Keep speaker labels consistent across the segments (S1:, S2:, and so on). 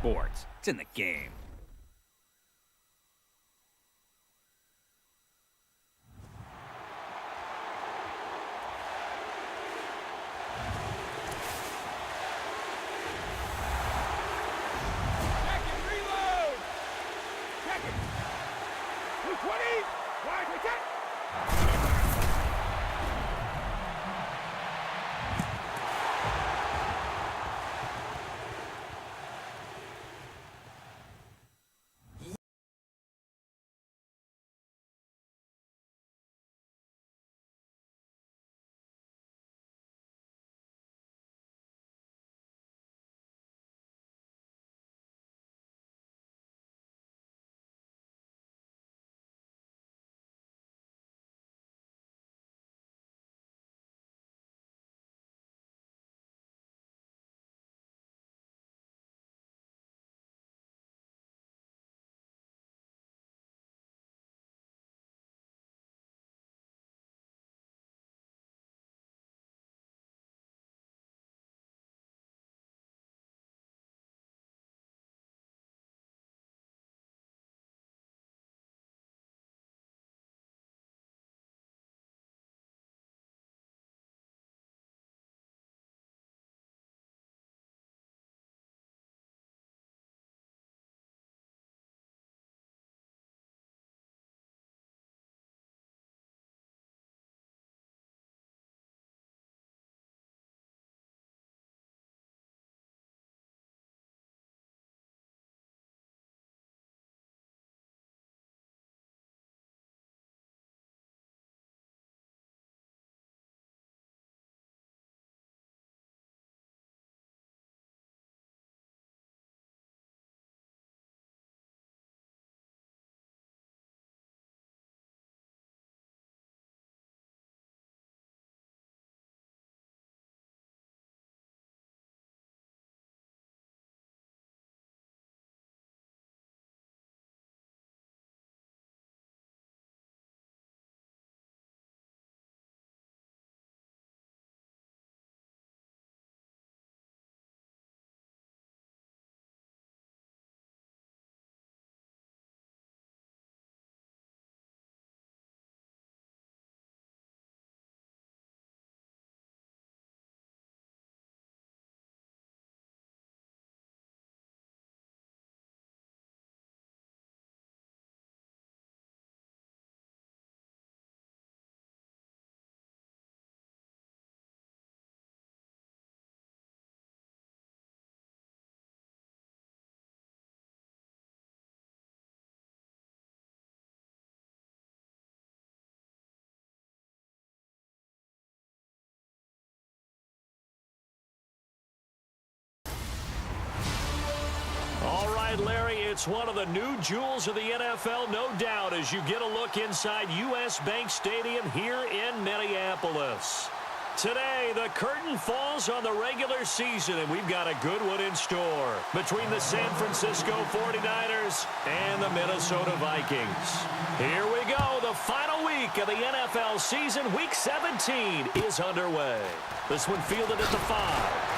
S1: sports. It's in the game.
S2: All right, Larry, it's one of the new jewels of the NFL, no doubt, as you get a look inside U.S. Bank Stadium here in Minneapolis. Today, the curtain falls on the regular season, and we've got a good one in store between the San Francisco 49ers and the Minnesota Vikings. Here we go. The final week of the NFL season, Week 17, is underway. This one fielded at the 5.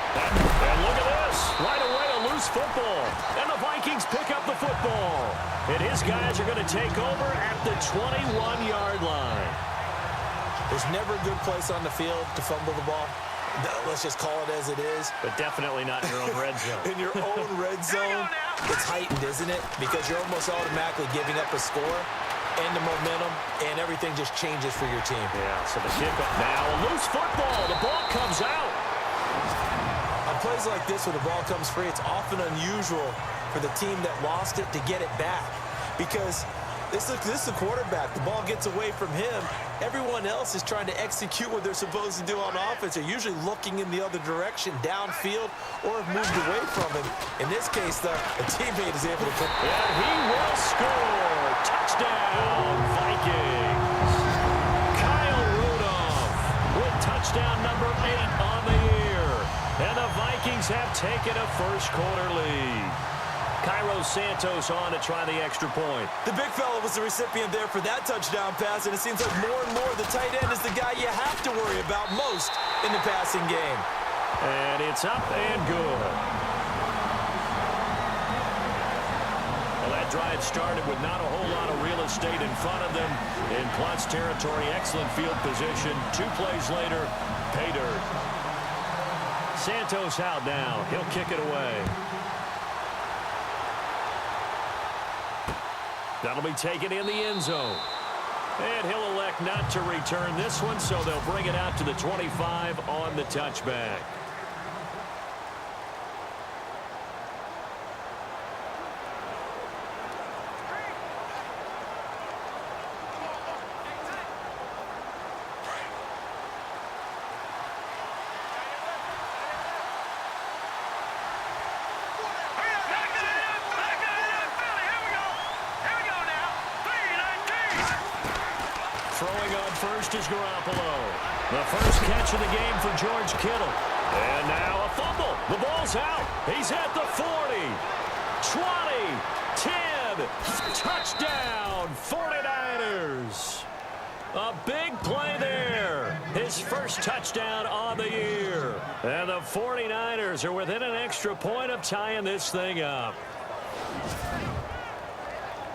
S2: And look at this. Right away, a loose football. And the Vikings pick up the football. And his guys are going to take over at the 21-yard line.
S3: There's never a good place on the field to fumble the ball. Let's just call it as it is.
S2: But definitely not in your own red zone.
S3: In your own red zone, it's heightened, isn't it? Because you're almost automatically giving up a score and the momentum, and everything just changes for your team.
S2: Yeah, so the kickoff. Now a loose football. The ball comes out.
S3: On plays like this where the ball comes free, it's often unusual for the team that lost it to get it back. Because this is the quarterback. The ball gets away from him. Everyone else is trying to execute what they're supposed to do on offense. They're usually looking in the other direction, downfield, or have moved away from him. In this case, though, a teammate is able to put...
S2: And he will score. Touchdown, Vikings. Kyle Rudolph with touchdown number 8 on the year. And the Vikings have taken a first-quarter lead. Cairo Santos on to try the extra point.
S3: The big fella was the recipient there for that touchdown pass, and it seems like more and more the tight end is the guy you have to worry about most in the passing game.
S2: And it's up and good. drive started with not a whole lot of real estate in front of them. In clutch territory, excellent field position. 2 plays later, pay dirt. Santos out now. He'll kick it away. That'll be taken in the end zone. And he'll elect not to return this one, so they'll bring it out to the 25 on the touchback. Throwing on first is Garoppolo. The first catch of the game for George Kittle. And now a fumble. The ball's out. He's at the 40, 20, 10. Touchdown, 49ers. A big play there. His first touchdown on the year. And the 49ers are within an extra point of tying this thing up.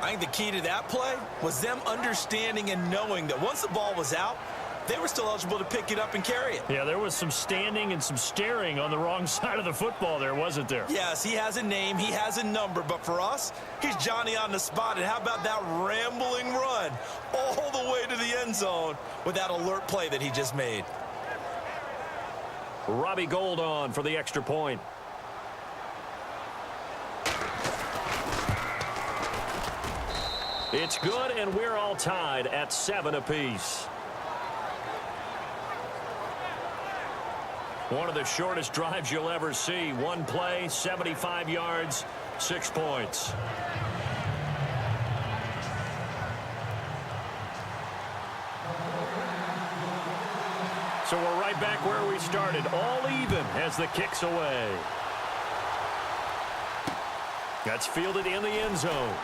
S3: I think the key to that play was them understanding and knowing that once the ball was out, they were still eligible to pick it up and carry it.
S1: Yeah, there was some standing and some staring on the wrong side of the football there, wasn't there?
S3: Yes, he has a name, he has a number, but for us, he's Johnny on the spot. And how about that rambling run all the way to the end zone with that alert play that he just made?
S2: Robbie Gould on for the extra point. It's good, and we're all tied at 7 apiece. One of the shortest drives you'll ever see. One play, 75 yards, 6 points. So we're right back where we started, all even as the kick's away. That's fielded in the end zone.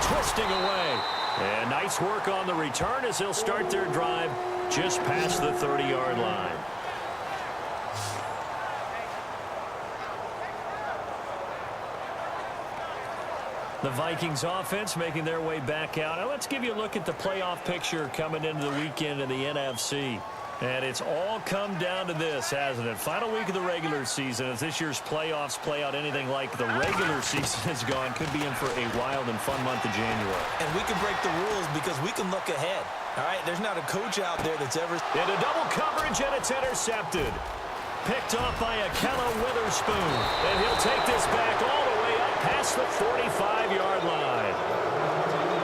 S2: Twisting away. And nice work on the return as they'll start their drive just past the 30-yard line. The Vikings offense making their way back out. Now let's give you a look at the playoff picture coming into the weekend in the NFC. And it's all come down to this, hasn't it? Final week of the regular season. As this year's playoffs play out anything like the regular season has gone, could be in for a wild and fun month of January.
S3: And we can break the rules because we can look ahead. All right, there's not a coach out there that's ever...
S2: Into double coverage, and it's intercepted. Picked off by Akella Witherspoon. And he'll take this back all the way up past the 45-yard line.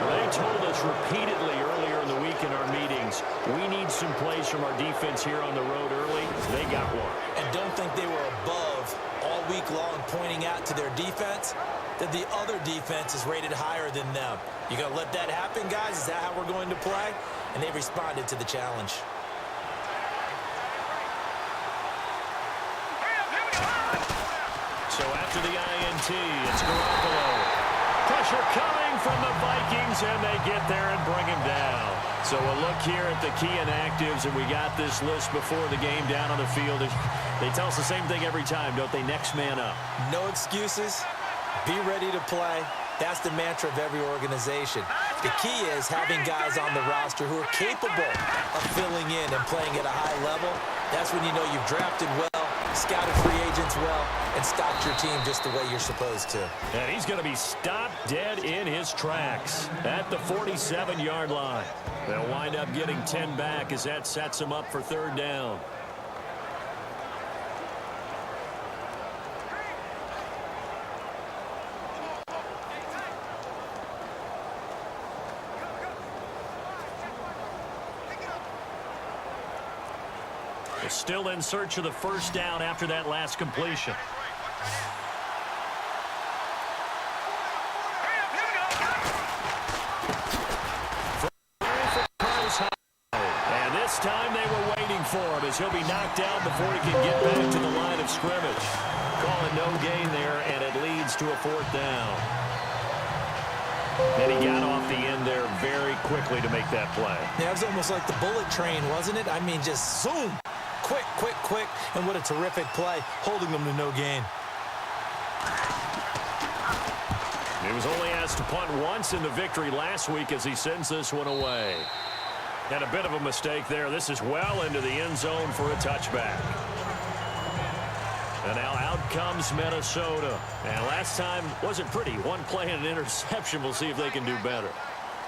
S2: They told us repeatedly earlier in the week in our meetings, we need some plays from our defense here on the road early. They got one.
S3: And don't think they were above all week long pointing out to their defense that the other defense is rated higher than them. You going to let that happen, guys? Is that how we're going to play? And they responded to the challenge.
S2: So after the INT, it's Garoppolo. Pressure coming from the Vikings, and they get there and bring him down. So a look here at the key inactives, and we got this list before the game down on the field. They tell us the same thing every time, don't they? Next man up.
S3: No excuses. Be ready to play. That's the mantra of every organization. The key is having guys on the roster who are capable of filling in and playing at a high level. That's when you know you've drafted well, scouted free agents well, and stocked your team just the way you're supposed to.
S2: And he's going to be stopped dead in his tracks at the 47-yard line. They'll wind up getting 10 back as that sets them up for third down. Still in search of the first down after that last completion. And this time they were waiting for him as he'll be knocked down before he can get back to the line of scrimmage. Call it no gain there, and it leads to a fourth down. And he got off the end there very quickly to make that play.
S3: Yeah, it was almost like the bullet train, wasn't it? I mean, just zoom. Quick, and what a terrific play, holding them to no gain.
S2: He was only asked to punt once in the victory last week as he sends this one away. And a bit of a mistake there. This is well into the end zone for a touchback. And now out comes Minnesota. And last time wasn't pretty. One play and an interception. We'll see if they can do better.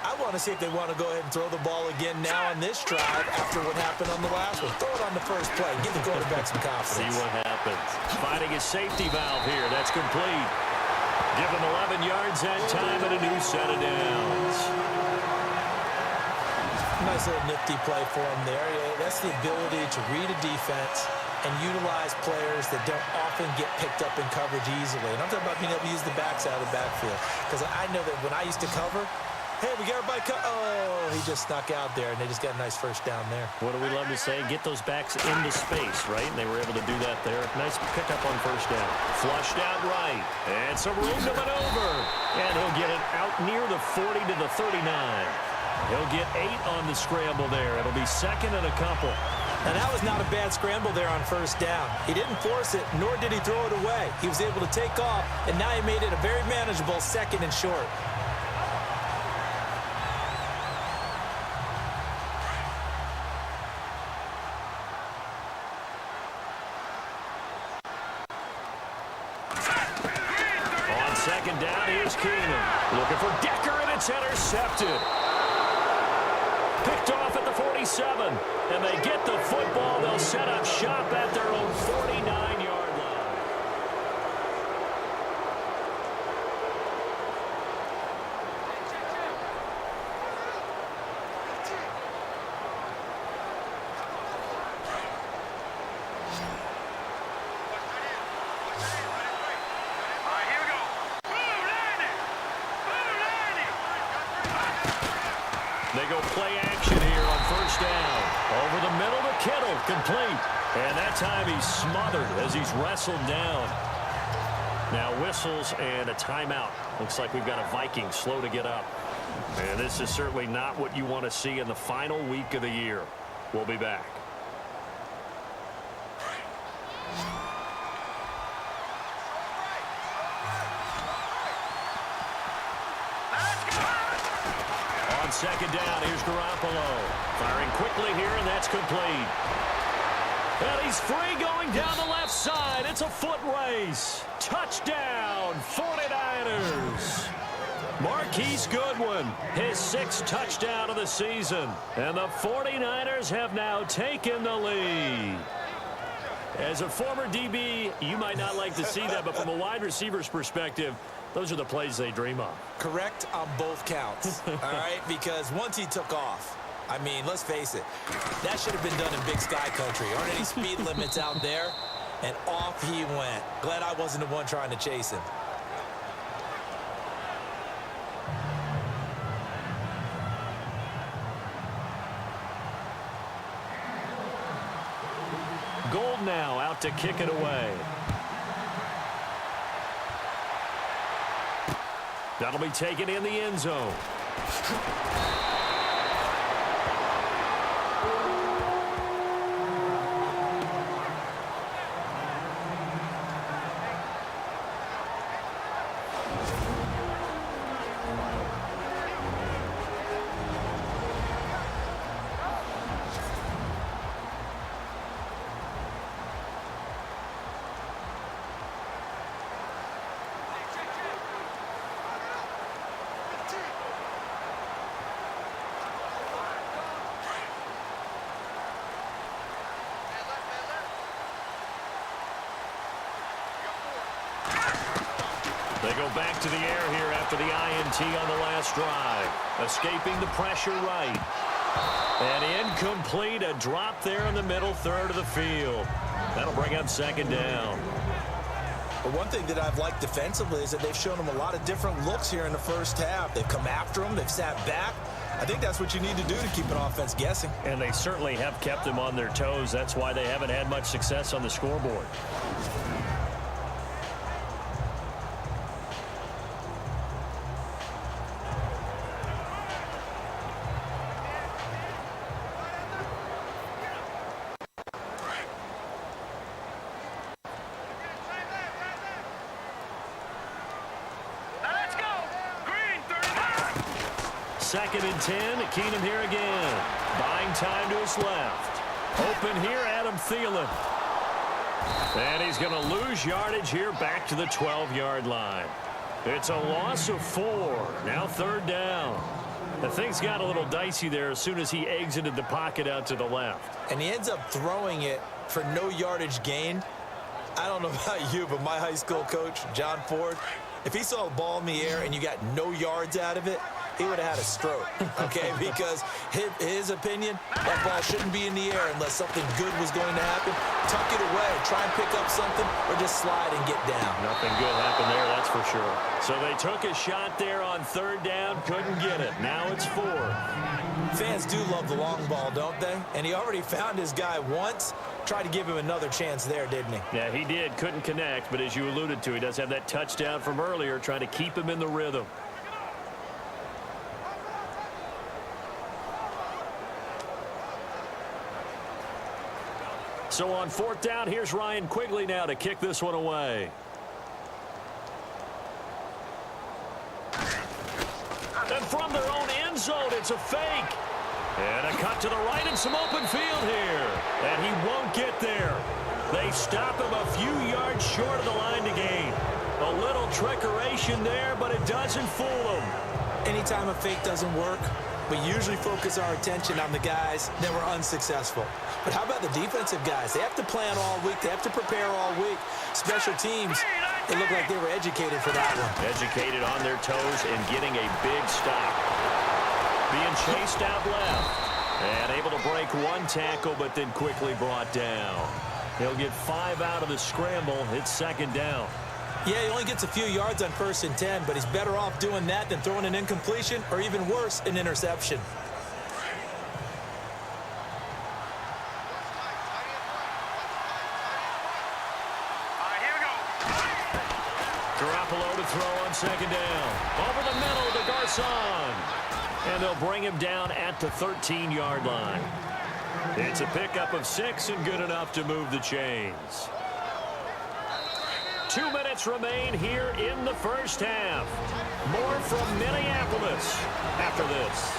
S3: I want to see if they want to go ahead and throw the ball again now on this drive after what happened on the last one. Throw it on the first play. Give the quarterback some confidence.
S2: See what happens. Finding a safety valve here. That's complete. Give him 11 yards that time and a new set of downs.
S3: Nice little nifty play for him there. That's the ability to read a defense and utilize players that don't often get picked up in coverage easily. And I'm talking about being able to use the backs out of the backfield. Because I know that when I used to cover, hey, we got everybody oh, he just snuck out there, and they just got a nice first down there.
S2: What do we love to say? Get those backs into space, right? And they were able to do that there. Nice pickup on first down. Flushed out right. And some room to maneuver. And he'll get it out near the 40 to the 39. He'll get 8 on the scramble there. It'll be second and a couple.
S3: And that was not a bad scramble there on first down. He didn't force it, nor did he throw it away. He was able to take off, and now he made it a very manageable second and short.
S2: On second down, here's Keenan. Looking for Decker, and it's intercepted. Picked off at the 47, and they get the football. They'll set up shop at their own 49-yard line. They go play action here on first down. Over the middle to Kittle, complete. And that time he's smothered as he's wrestled down. Now whistles and a timeout. Looks like we've got a Vikings slow to get up. And this is certainly not what you want to see in the final week of the year. We'll be back. Second down, here's Garoppolo. Firing quickly here, and that's complete. And he's free going down the left side. It's a foot race. Touchdown, 49ers. Marquise Goodwin, his 6th touchdown of the season. And the 49ers have now taken the lead. As a former DB, you might not like to see that, but from a wide receiver's perspective, those are the plays they dream of.
S3: Correct on both counts, all right? Because once he took off, I mean, let's face it, that should have been done in Big Sky Country. Aren't any speed limits out there? And off he went. Glad I wasn't the one trying to chase him.
S2: Gold now out to kick it away. That'll be taken in the end zone. They go back to the air here after the INT on the last drive. Escaping the pressure right. And incomplete, a drop there in the middle third of the field. That'll bring up second down.
S3: But one thing that I've liked defensively is that they've shown them a lot of different looks here in the first half. They've come after them. They've sat back. I think that's what you need to do to keep an offense guessing.
S2: And they certainly have kept them on their toes. That's why they haven't had much success on the scoreboard. 2nd and 10. Keenum here again. Buying time to his left. Open here, Adam Thielen. And he's going to lose yardage here back to the 12-yard line. It's a loss of 4. Now 3rd down. The things got a little dicey there as soon as he exited the pocket out to the left.
S3: And he ends up throwing it for no yardage gained. I don't know about you, but my high school coach, John Ford, if he saw a ball in the air and you got no yards out of it, he would have had a stroke, okay? Because his opinion, that ball shouldn't be in the air unless something good was going to happen. Tuck it away, try and pick up something, or just slide and get down.
S2: Nothing good happened there, that's for sure. So they took a shot there on 3rd down, couldn't get it. Now it's 4.
S3: Fans do love the long ball, don't they? And he already found his guy once. Tried to give him another chance there, didn't he?
S2: Yeah, he did. Couldn't connect, but as you alluded to, he does have that touchdown from earlier, trying to keep him in the rhythm. So on 4th down, here's Ryan Quigley now to kick this one away. And from their own end zone, it's a fake. And a cut to the right and some open field here. And he won't get there. They stop him a few yards short of the line to gain. A little trickeration there, but it doesn't fool him.
S3: Anytime a fake doesn't work, we usually focus our attention on the guys that were unsuccessful. But how about the defensive guys? They have to plan all week. They have to prepare all week. Special teams, they look like they were educated for that one.
S2: Educated on their toes and getting a big stop. Being chased out left. And able to break one tackle, but then quickly brought down. He'll get 5 out of the scramble. It's 2nd down.
S3: Yeah, he only gets a few yards on 1st and 10, but he's better off doing that than throwing an incompletion or even worse, an interception.
S2: Garoppolo to throw on 2nd down. Over the middle to Garcon. And they'll bring him down at the 13-yard line. It's a pickup of 6 and good enough to move the chains. 2 minutes remain here in the first half. More from Minneapolis after this.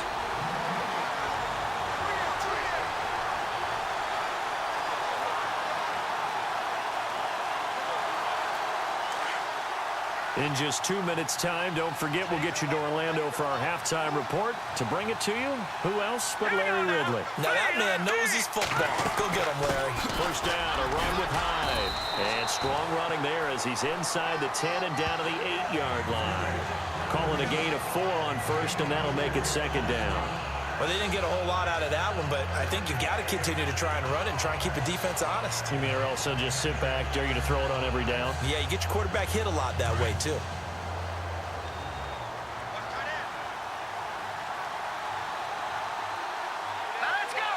S2: In just 2 minutes' time, don't forget we'll get you to Orlando for our halftime report. To bring it to you, who else but Larry Ridley?
S3: Now that man knows his football. Go get him, Larry.
S2: First down, a run with Hyde. And strong running there as he's inside the 10 and down to the 8-yard line. Calling a gain of 4 on 1st, and that'll make it 2nd down.
S3: Well, they didn't get a whole lot out of that one, but I think you got to continue to try and run it and try and keep the defense honest.
S2: You mean or else they'll just sit back, dare you to throw it on every down?
S3: Yeah, you get your quarterback hit a lot that way, too.
S4: Let's go!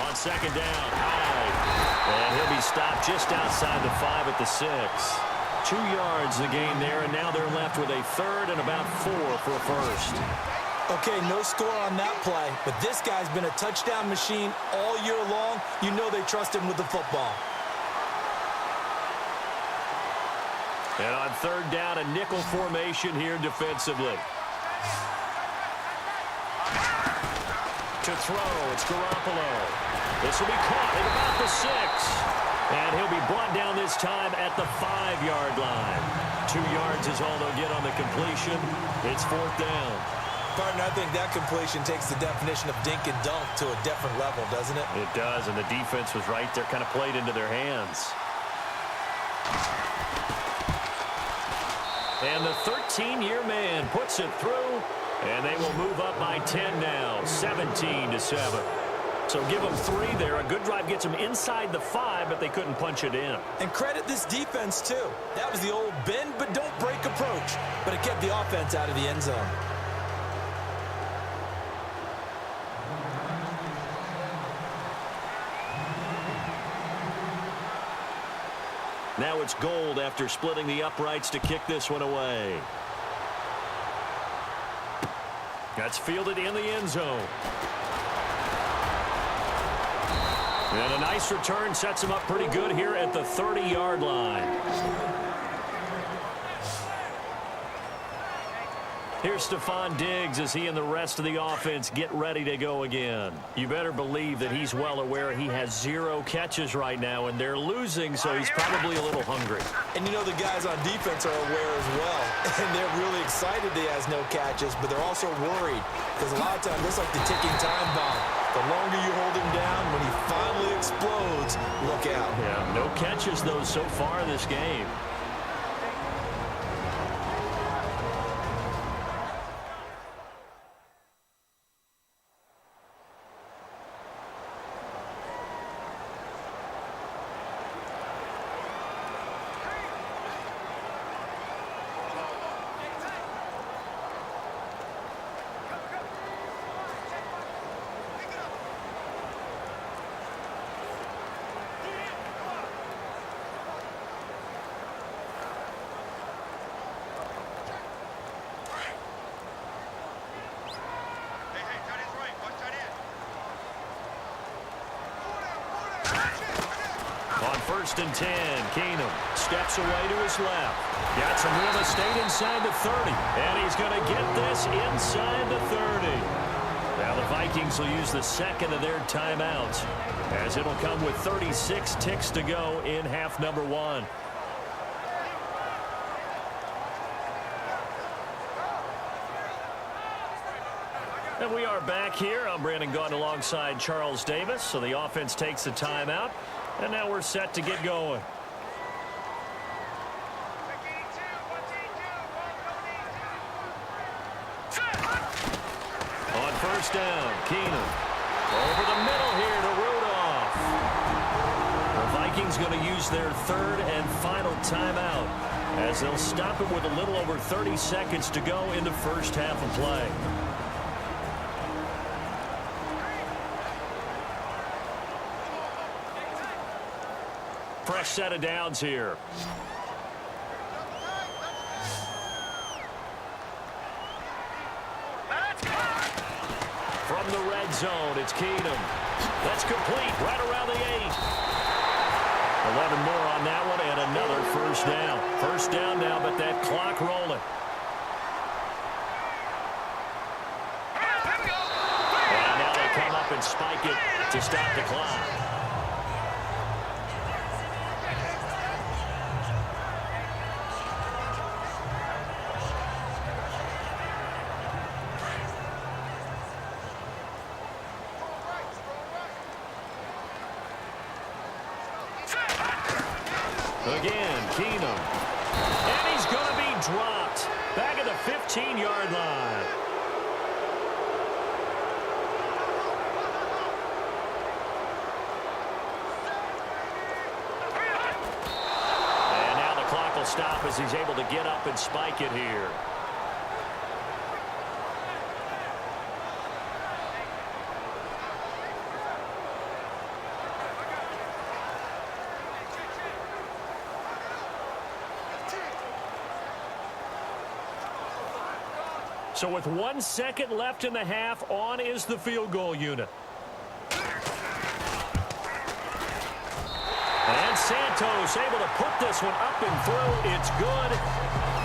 S2: On 2nd down, Hyde. And he'll be stopped just outside the 5 at the 6. 2 yards the gain there, and now they're left with a 3rd and about 4 for a first.
S3: Okay, no score on that play, but this guy's been a touchdown machine all year long. You know they trust him with the football.
S2: And on 3rd down, a nickel formation here defensively. To throw, it's Garoppolo. This will be caught at about the 6. And he'll be brought down this time at the 5-yard line. 2 yards is all they'll get on the completion. It's 4th down.
S3: Partner, I think that completion takes the definition of dink and dunk to a different level, doesn't it?
S2: It does, and the defense was right there, kind of played into their hands. And the 13-year man puts it through, and they will move up by 10 now, 17-7. So give them 3 there. A good drive gets them inside the 5, but they couldn't punch it in.
S3: And credit this defense, too. That was the old bend but don't break approach, but it kept the offense out of the end zone.
S2: Now it's Gold after splitting the uprights to kick this one away. That's fielded in the end zone. And a nice return sets him up pretty good here at the 30-yard line. Here's Stephon Diggs as he and the rest of the offense get ready to go again. You better believe that he's well aware he has 0 catches right now, and they're losing, so he's probably a little hungry.
S3: And you know the guys on defense are aware as well. And they're really excited that he has no catches, but they're also worried because a lot of times it's like the ticking time bomb. The longer you hold him down, when he finally explodes, look out.
S2: Yeah, no catches, though, so far in this game. On 1st and 10, Keenum steps away to his left. Got some real estate inside the 30. And he's going to get this inside the 30. Now the Vikings will use the second of their timeouts, as it'll come with 36 ticks to go in half number 1. And we are back here. I'm Brandon Gaudin alongside Charles Davis. So the offense takes a timeout. And now we're set to get going. On 1st down, Keenum. Over the middle here to Rudolph. The Vikings going to use their 3rd and final timeout, as they'll stop it with a little over 30 seconds to go in the first half of play. Fresh set of downs here. From the red zone, it's Keenum. That's complete right around the 8. 11 more on that one, and another 1st down. 1st down now, but that clock rolling. And now they come up and spike it to stop the clock. Again, Keenum. And he's going to be dropped. Back at the 15-yard line. And now the clock will stop as he's able to get up and spike it here. So with 1 second left in the half, on is the field goal unit. And Santos able to put this one up and through. It's good.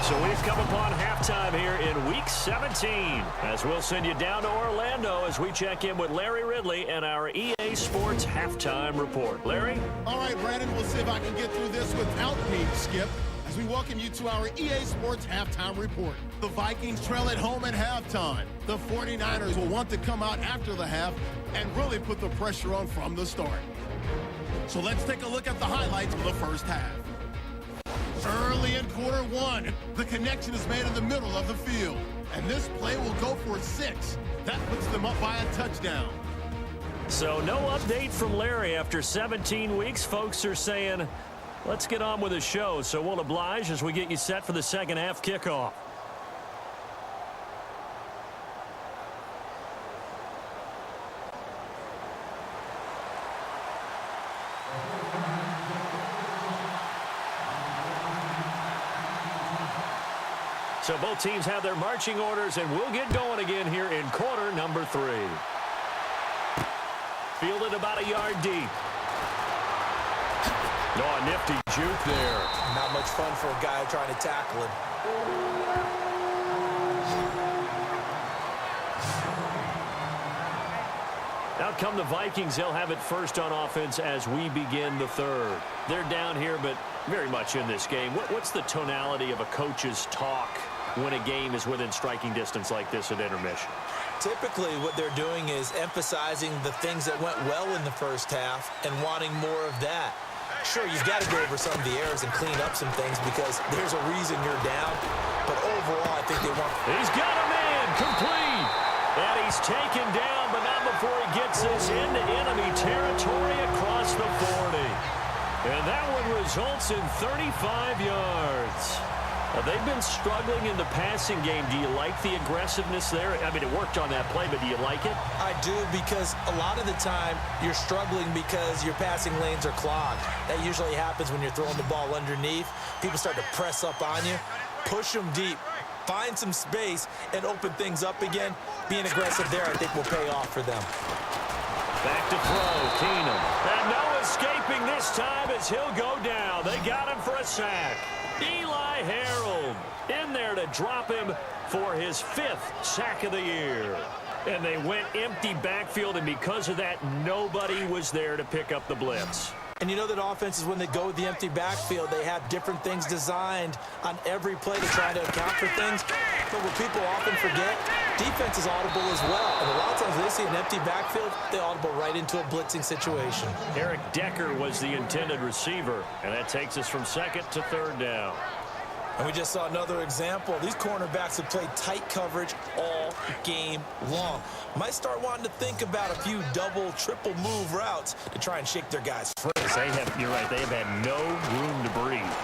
S2: So we've come upon halftime here in Week 17. As we'll send you down to Orlando as we check in with Larry Ridley and our EA Sports Halftime Report. Larry?
S4: All right, Brandon, we'll see if I can get through this without me, Skip, as we welcome you to our EA Sports Halftime Report. The Vikings trail at home at halftime. The 49ers will want to come out after the half and really put the pressure on from the start. So let's take a look at the highlights of the first half. Early in quarter 1, the connection is made in the middle of the field. And this play will go for 6. That puts them up by a touchdown.
S2: So no update from Larry after 17 weeks. Folks are saying, let's get on with the show. So we'll oblige as we get you set for the second half kickoff. So both teams have their marching orders, and we'll get going again here in quarter number 3. Fielded about a yard deep. Oh, a nifty juke there.
S3: Not much fun for a guy trying to tackle him.
S2: come the Vikings. They'll have it first on offense as we begin the third. They're down here, but very much in this game. What's the tonality of a coach's talk when a game is within striking distance like this at intermission?
S3: Typically, what they're doing is emphasizing the things that went well in the first half and wanting more of that. Sure, you've got to go over some of the errors and clean up some things because there's a reason you're down. But overall, I think they want...
S2: He's got a man, complete. And he's taken down, but not before he gets this into enemy territory across the 40. And that one results in 35 yards. They've been struggling in the passing game. Do you like the aggressiveness there? I mean, it worked on that play, but do you like it?
S3: I do, because a lot of the time you're struggling because your passing lanes are clogged. That usually happens when you're throwing the ball underneath. People start to press up on you. Push them deep. Find some space and open things up again. Being aggressive there, I think, will pay off for them.
S2: Back to throw, Keenum. And no escaping this time as he'll go down. They got him for a sack. Eli Harold in there to drop him for his 5th sack of the year. And they went empty backfield, and because of that, nobody was there to pick up the blitz.
S3: And you know that offenses, when they go with the empty backfield, they have different things designed on every play to try to account for things. But what people often forget, defense is audible as well. And a lot of times when they see an empty backfield, they audible right into a blitzing situation.
S2: Eric Decker was the intended receiver, and that takes us from 2nd to 3rd down.
S3: And we just saw another example. These cornerbacks have played tight coverage all game long. Might start wanting to think about a few double, triple move routes to try and shake their guys free.
S2: You're right, they have had no room to breathe.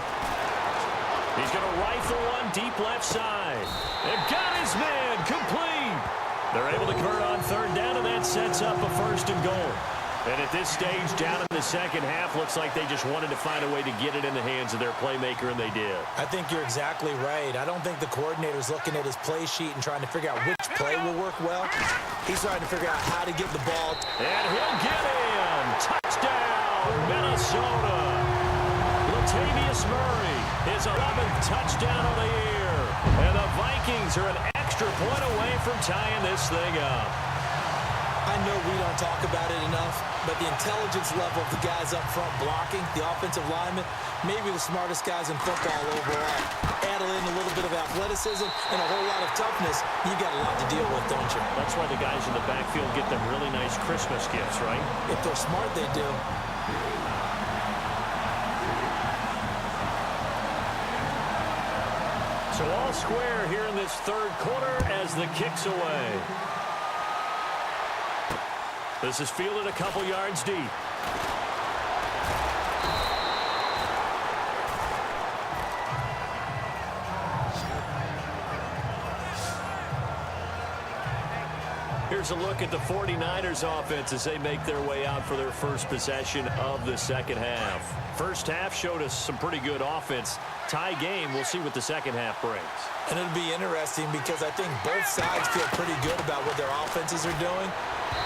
S2: He's going to rifle one deep left side. They've got his man complete. They're able to convert on 3rd down, and that sets up a 1st and goal. And at this stage, down in the second half, looks like they just wanted to find a way to get it in the hands of their playmaker, and they did.
S3: I think you're exactly right. I don't think the coordinator's looking at his play sheet and trying to figure out which play will work well. He's trying to figure out how to get the ball.
S2: And he'll get in. Touchdown, Minnesota. Latavius Murray, his 11th touchdown of the year. And the Vikings are an extra point away from tying this thing up.
S3: I know we don't talk about it enough, but the intelligence level of the guys up front blocking, the offensive linemen, maybe the smartest guys in football overall. Add in a little bit of athleticism and a whole lot of toughness, you got a lot to deal with, don't you?
S2: That's why the guys in the backfield get them really nice Christmas gifts, right?
S3: If they're smart, they do.
S2: So all square here in this 3rd quarter as the kick's away. This is fielded a couple yards deep. Here's a look at the 49ers offense as they make their way out for their first possession of the second half. First half showed us some pretty good offense. Tie game, we'll see what the second half brings.
S3: And it'll be interesting because I think both sides feel pretty good about what their offenses are doing.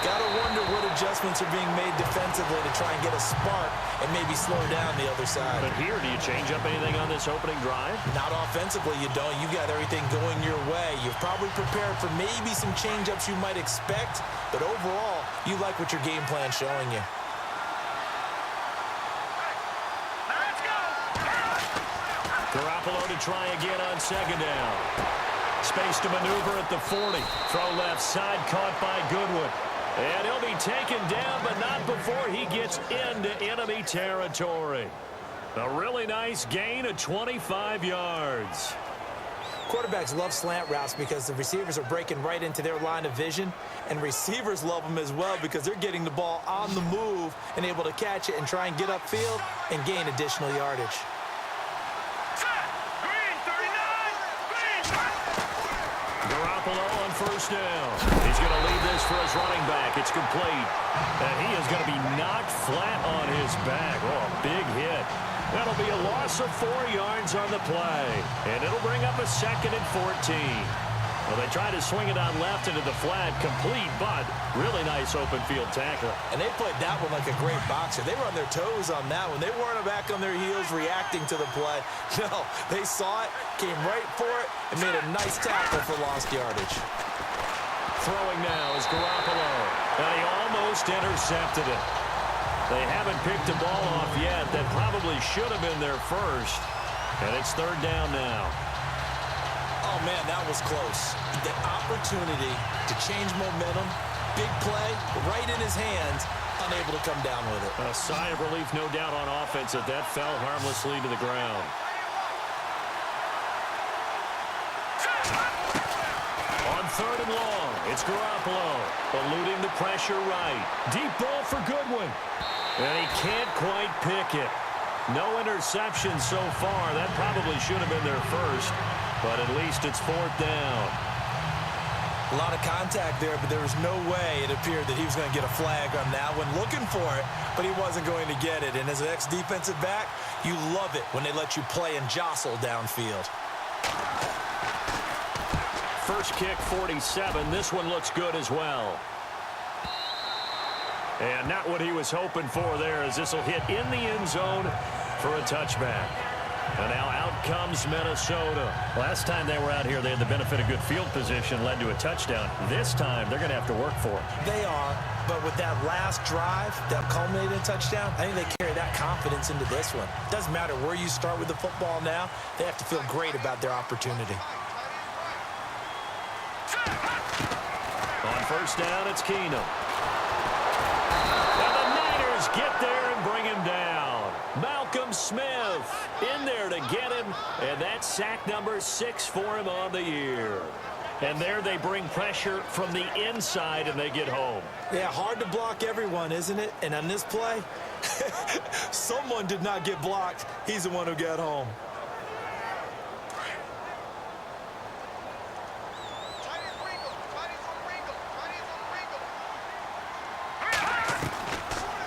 S3: Gotta wonder what adjustments are being made defensively to try and get a spark and maybe slow down the other side.
S2: But here, do you change up anything on this opening drive?
S3: Not offensively, you don't. You got everything going your way. You've probably prepared for maybe some change-ups you might expect, but overall, you like what your game plan's showing you.
S2: Garoppolo to try again on 2nd down. Space to maneuver at the 40. Throw left side, caught by Goodwin. And he'll be taken down, but not before he gets into enemy territory. A really nice gain of 25 yards.
S3: Quarterbacks love slant routes because the receivers are breaking right into their line of vision, and receivers love them as well because they're getting the ball on the move and able to catch it and try and get upfield and gain additional yardage.
S2: Garoppolo on 1st down. He's going to lead this for his running back. It's complete. And he is going to be knocked flat on his back. Oh, a big hit. That'll be a loss of 4 yards on the play. And it'll bring up a 2nd and 14. Well, they tried to swing it on left into the flat. Complete, but really nice open field tackle.
S3: And they played that one like a great boxer. They were on their toes on that one. They weren't back on their heels reacting to the play. No, they saw it, came right for it, and made a nice tackle for lost yardage.
S2: Throwing now is Garoppolo. And he almost intercepted it. They haven't picked the ball off yet. That probably should have been their first. And it's third down now.
S3: Oh, man, that was close. The opportunity to change momentum, big play, right in his hands, unable to come down with it.
S2: A sigh of relief, no doubt, on offense that fell harmlessly to the ground. On third and long, it's Garoppolo, eluding the pressure right. Deep ball for Goodwin. And he can't quite pick it. No interception so far. That probably should have been their first, but at least it's fourth down.
S3: A lot of contact there, but there was no way it appeared that he was going to get a flag on that one. Looking for it, but he wasn't going to get it. And as an ex-defensive back, you love it when they let you play and jostle downfield.
S2: First kick, 47. This one looks good as well. And not what he was hoping for there, as this will hit in the end zone for a touchback. And now out comes Minnesota. Last time they were out here, they had the benefit of good field position, led to a touchdown. This time, they're going to have to work for it.
S3: They are, but with that last drive that culminated in a touchdown, I think they carry that confidence into this one. Doesn't matter where you start with the football now, they have to feel great about their opportunity.
S2: On first down, it's Keenum. And the Niners get there and bring him down. Malcolm Smith in there to get him, and that's sack number 6 for him on the year. And there they bring pressure from the inside, and they get home.
S3: Yeah, hard to block everyone, isn't it? And on this play, someone did not get blocked. He's the one who got home.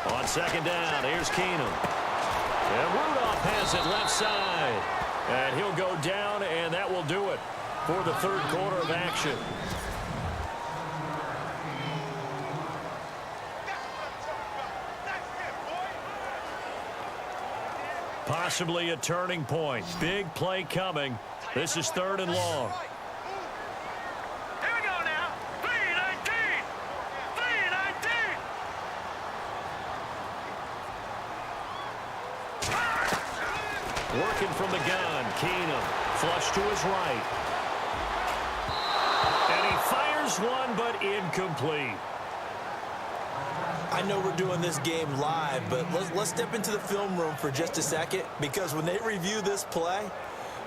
S2: On second down, here's Keenum. And Rudolph has it left side. And he'll go down, and that will do it for the third quarter of action. Possibly a turning point. Big play coming. This is third and long. Working from the gun, Keenum, flush to his right. And he fires one, but incomplete.
S3: I know we're doing this game live, but let's step into the film room for just a second, because when they review this play,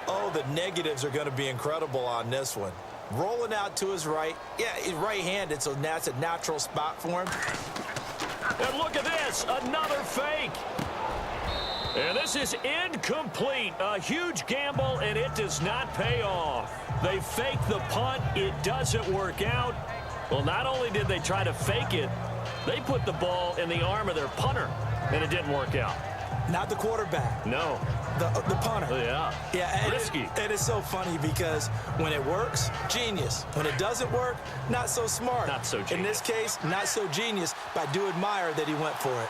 S3: oh, the negatives are going to be incredible on this one. Rolling out to his right. Yeah, he's right-handed, so that's a natural spot for him.
S2: And look at this, another fake. And this is incomplete. A huge gamble, and it does not pay off. They fake the punt. It doesn't work out. Well, not only did they try to fake it, they put the ball in the arm of their punter, and it didn't work out.
S3: Not the quarterback.
S2: No.
S3: The punter.
S2: Yeah.
S3: Yeah.
S2: Risky.
S3: And it's so funny because when it works, genius. When it doesn't work, not so smart.
S2: Not so genius.
S3: In this case, not so genius, but I do admire that he went for it.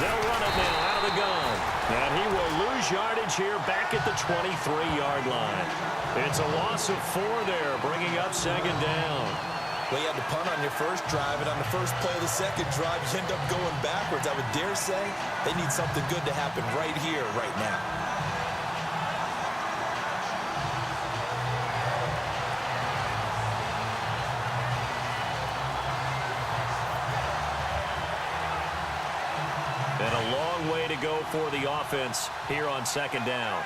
S2: They'll run it now out of the gun. And he will lose yardage here back at the 23-yard line. It's a loss of 4 there, bringing up second down.
S3: Well, you had to punt on your first drive, and on the first play of the second drive, you end up going backwards. I would dare say they need something good to happen right here, right now.
S2: And a long way to go for the offense here on second down.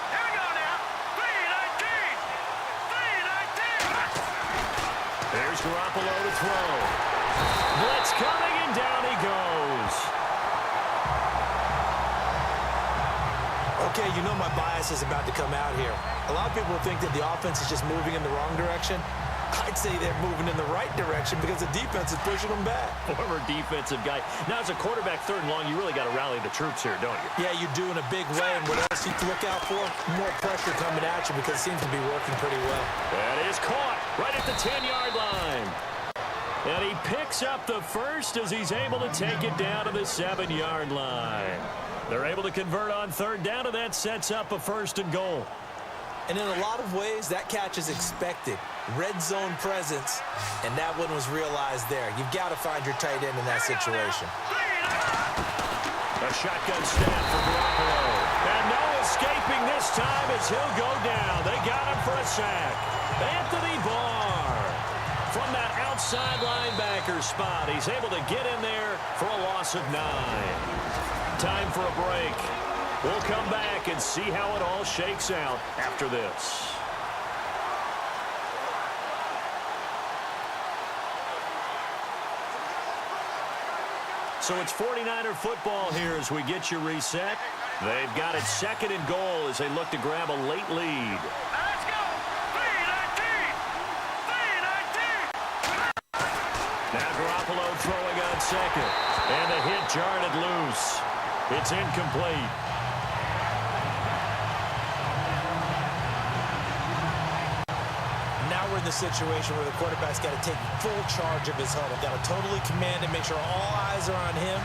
S5: Here we go now. 3-19.
S2: There's Garoppolo to throw. Blitz coming, and down he goes.
S3: Okay, you know my bias is about to come out here. A lot of people think that the offense is just moving in the wrong direction. I'd say they're moving in the right direction because the defense is pushing them back.
S2: Former defensive guy. Now, as a quarterback, third and long, you really got to rally the troops here, don't you?
S3: Yeah, you do in a big way. And what else you have to look out for? More pressure coming at you because it seems to be working pretty well.
S2: That is caught right at the 10-yard line. And he picks up the first as he's able to take it down to the 7-yard line. They're able to convert on third down, and that sets up a 1st and goal.
S3: And in a lot of ways, that catch is expected. Red zone presence, and that one was realized there. You've got to find your tight end in that situation.
S2: A shotgun snap for Garoppolo. And no escaping this time as he'll go down. They got him for a sack. Anthony Barr from that outside linebacker spot. He's able to get in there for a loss of 9. Time for a break. We'll come back and see how it all shakes out after this. So it's 49er football here as we get you reset. They've got it 2nd and goal as they look to grab a late lead.
S5: Let's go! 3-19! 3-19!
S2: Now Garoppolo throwing on 2nd. And the hit jarred it loose. It's incomplete.
S3: Now we're in the situation where the quarterback's got to take full charge of his huddle. Got to totally command and make sure all eyes are on him.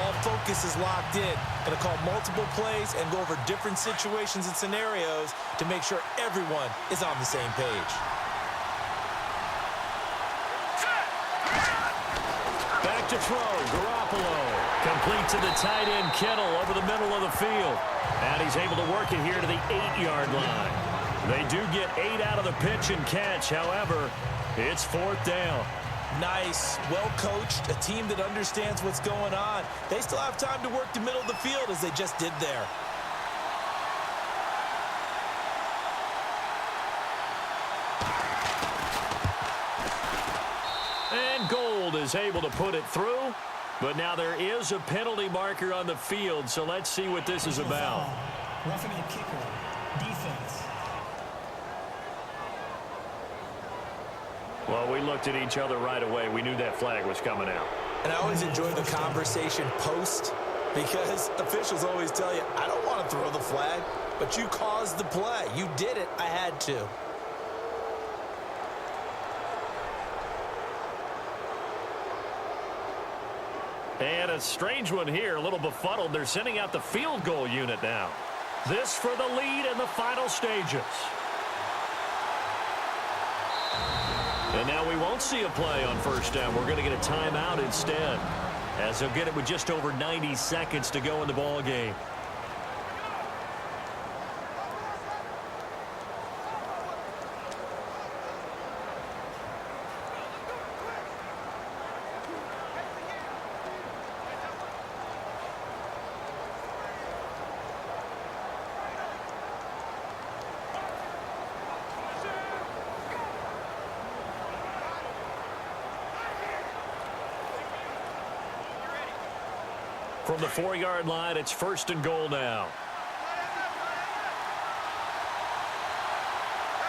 S3: All focus is locked in. Going to call multiple plays and go over different situations and scenarios to make sure everyone is on the same page.
S2: Back to throw. Garoppolo. Complete to the tight end, Kittle, over the middle of the field. And he's able to work it here to the 8-yard line. They do get 8 out of the pitch and catch. However, it's 4th down.
S3: Nice, well-coached, a team that understands what's going on. They still have time to work the middle of the field as they just did there.
S2: And Gold is able to put it through. But now there is a penalty marker on the field, so let's see what this is about.
S6: Roughing the kicker. Defense.
S2: Well, we looked at each other right away. We knew that flag was coming out.
S3: And I always enjoy the conversation post because officials always tell you, I don't want to throw the flag, but you caused the play. You did it. I had to.
S2: And a strange one here, a little befuddled. They're sending out the field goal unit now. This for the lead in the final stages. And now we won't see a play on 1st down. We're going to get a timeout instead, as they'll get it with just over 90 seconds to go in the ball game. From the 4-yard line, it's 1st and goal now.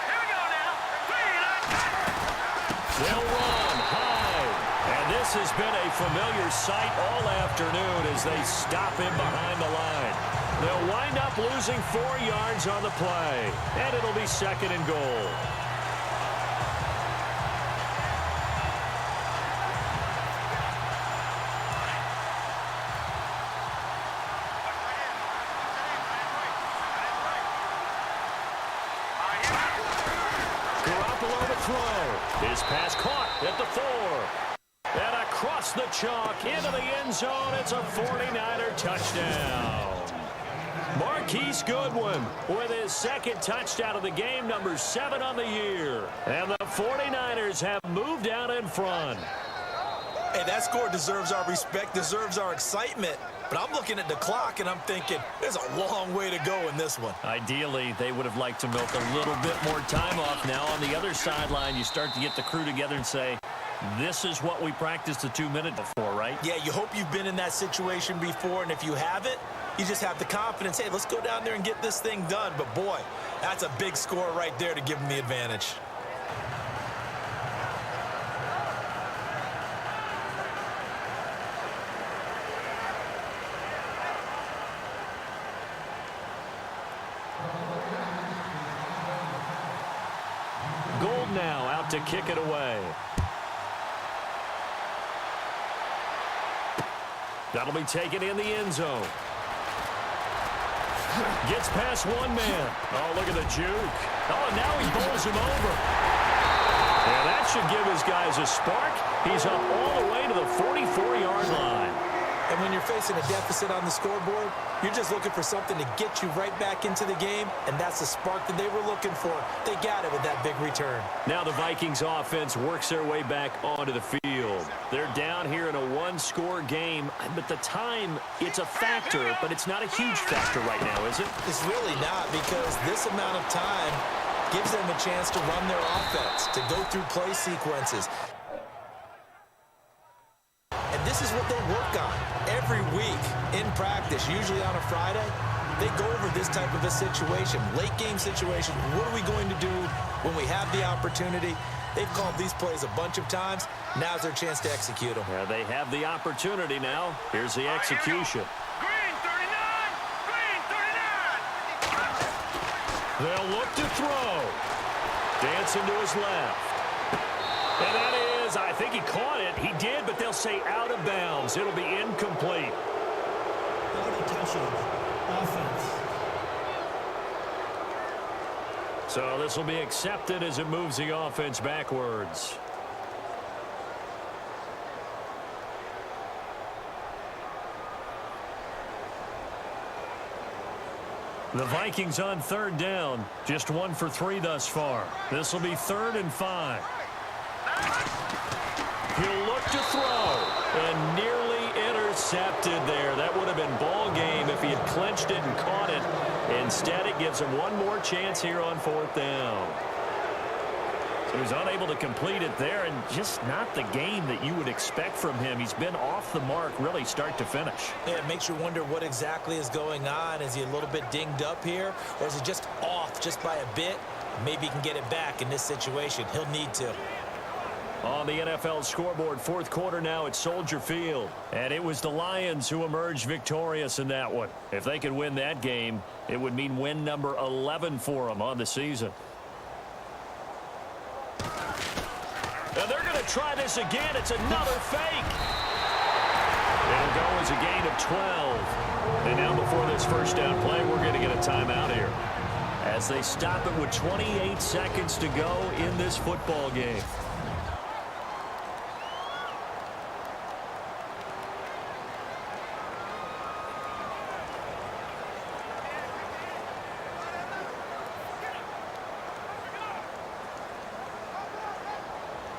S5: Here we go now. 3-19!
S2: They'll run high. And this has been a familiar sight all afternoon as they stop him behind the line. They'll wind up losing 4 yards on the play. And it'll be 2nd and goal. His pass caught at the 4. And across the chalk into the end zone. It's a 49er touchdown. Marquise Goodwin with his 2nd touchdown of the game, number 7 on the year. And the 49ers have moved out in front.
S3: Hey, that score deserves our respect, deserves our excitement. But I'm looking at the clock, and I'm thinking, there's a long way to go in this one.
S2: Ideally, they would have liked to milk a little bit more time off. Now, on the other sideline, you start to get the crew together and say, this is what we practiced the 2 minutes before, right?
S3: Yeah, you hope you've been in that situation before, and if you haven't, you just have the confidence, hey, let's go down there and get this thing done. But, boy, that's a big score right there to give them the advantage.
S2: Gold now out to kick it away. That'll be taken in the end zone. Gets past one man. Oh, look at the juke. Oh, and now he bowls him over. Yeah, that should give his guys a spark. He's up all the way to the 44-yard line.
S3: And when you're facing a deficit on the scoreboard, you're just looking for something to get you right back into the game, and that's the spark that they were looking for. They got it with that big return.
S2: Now the Vikings offense works their way back onto the field. They're down here in a one-score game, but the time, it's a factor, but it's not a huge factor right now, is it?
S3: It's really not, because this amount of time gives them a chance to run their offense, to go through play sequences. And this is what they work on every week in practice, usually on a Friday. They go over this type of a situation, late game situation. What are we going to do when we have the opportunity? They've called these plays a bunch of times. Now's their chance to execute them.
S2: Yeah, they have the opportunity now. Here's the execution.
S5: Green 39! Green 39!
S2: They'll look to throw. Dancing to his left. And that is, I think he caught it. He did, but they'll say out of bounds. It'll be incomplete.
S6: 30 touches. Offense.
S2: So this will be accepted as it moves the offense backwards. The Vikings on third down. Just 1 for 3 thus far. This will be 3rd and 5. He'll look to throw. And nearly intercepted there. That would have been ball game if he had clinched it and caught it. Instead, it gives him one more chance here on 4th down. So he was unable to complete it there, and just not the game that you would expect from him. He's been off the mark really start to finish.
S3: Yeah, it makes you wonder what exactly is going on. Is he a little bit dinged up here, or is he just off just by a bit? Maybe he can get it back in this situation. He'll need to.
S2: On the NFL scoreboard, 4th quarter now at Soldier Field. And it was the Lions who emerged victorious in that one. If they could win that game, it would mean win number 11 for them on the season. And they're going to try this again. It's another fake. It'll go as a gain of 12. And now before this first down play, we're going to get a timeout here, as they stop it with 28 seconds to go in this football game.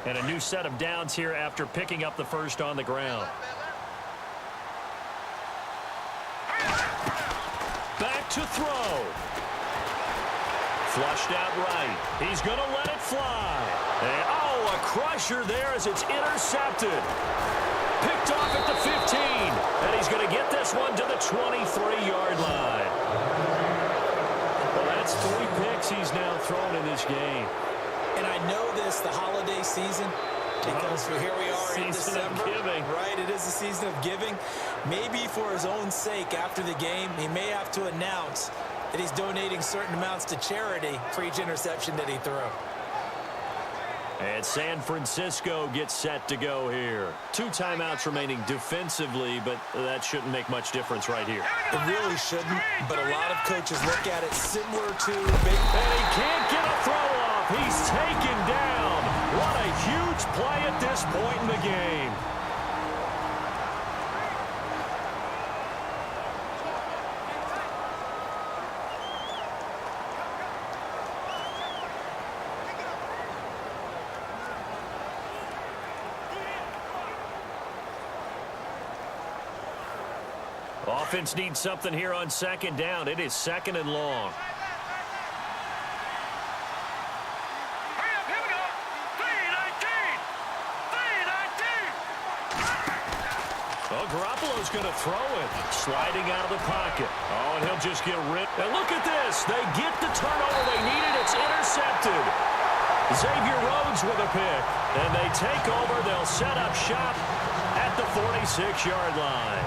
S2: And a new set of downs here after picking up the first on the ground. Back to throw. Flushed out right. He's going to let it fly. And, oh, a crusher there as it's intercepted. Picked off at the 15. And he's going to get this one to the 23-yard line. Well, that's 3 picks he's now thrown in this game.
S3: And I know this, the holiday season, because here we are in December, right? It is the season of giving. Maybe for his own sake after the game, he may have to announce that he's donating certain amounts to charity for each interception that he threw.
S2: And San Francisco gets set to go here. 2 timeouts remaining defensively, but that shouldn't make much difference right here.
S3: It really shouldn't, but a lot of coaches look at it similar to...
S2: And he can't get a throw off. He's taken down. What a huge play at this point in the game. Offense needs something here on 2nd down. It is 2nd and long.
S5: Here we go. 3-19. 3-19.
S2: Well, Garoppolo's going to throw it. Sliding out of the pocket. Oh, and he'll just get ripped. And look at this. They get the turnover they needed. It's intercepted. Xavier Rhodes with a pick. And they take over. They'll set up shop at the 46-yard line.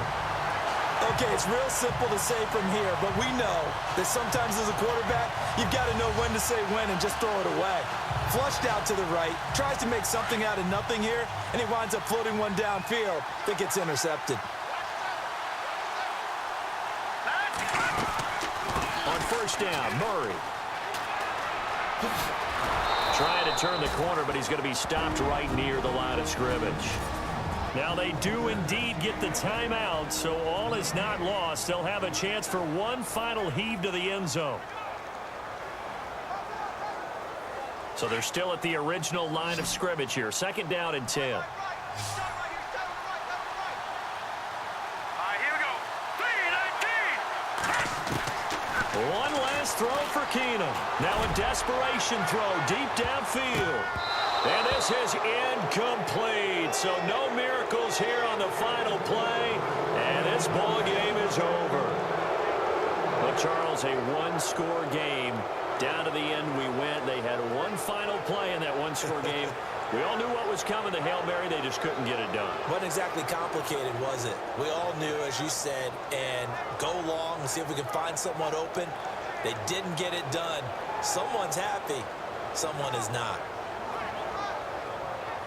S3: Okay, it's real simple to say from here, but we know that sometimes as a quarterback, you've got to know when to say when and just throw it away. Flushed out to the right, tries to make something out of nothing here, and he winds up floating one downfield that gets intercepted.
S2: first down. Murray. Trying to turn the corner, but he's going to be stopped right near the line of scrimmage. Now they do indeed get the timeout, so all is not lost. They'll have a chance for one final heave to the end zone. So they're still at the original line of scrimmage here. Second down and 10.
S5: Here we go. 3-19.
S2: One last throw for Keenum. Now a desperation throw deep downfield. And this is incomplete. So no miracles here on the final play. And this ball game is over. But Charles, a one-score game. Down to the end we went. They had one final play in that one-score game. We all knew what was coming. The Hail Mary, they just couldn't get it done.
S3: Wasn't exactly complicated, was it? We all knew, as you said, and go long and see if we can find someone open. They didn't get it done. Someone's happy. Someone is not.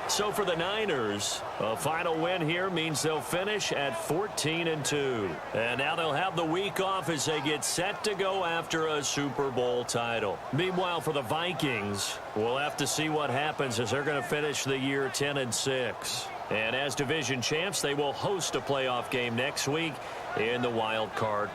S2: So for the Niners, a final win here means they'll finish at 14-2. And now they'll have the week off as they get set to go after a Super Bowl title. Meanwhile, for the Vikings, we'll have to see what happens as they're going to finish the year 10-6. And as division champs, they will host a playoff game next week in the wild card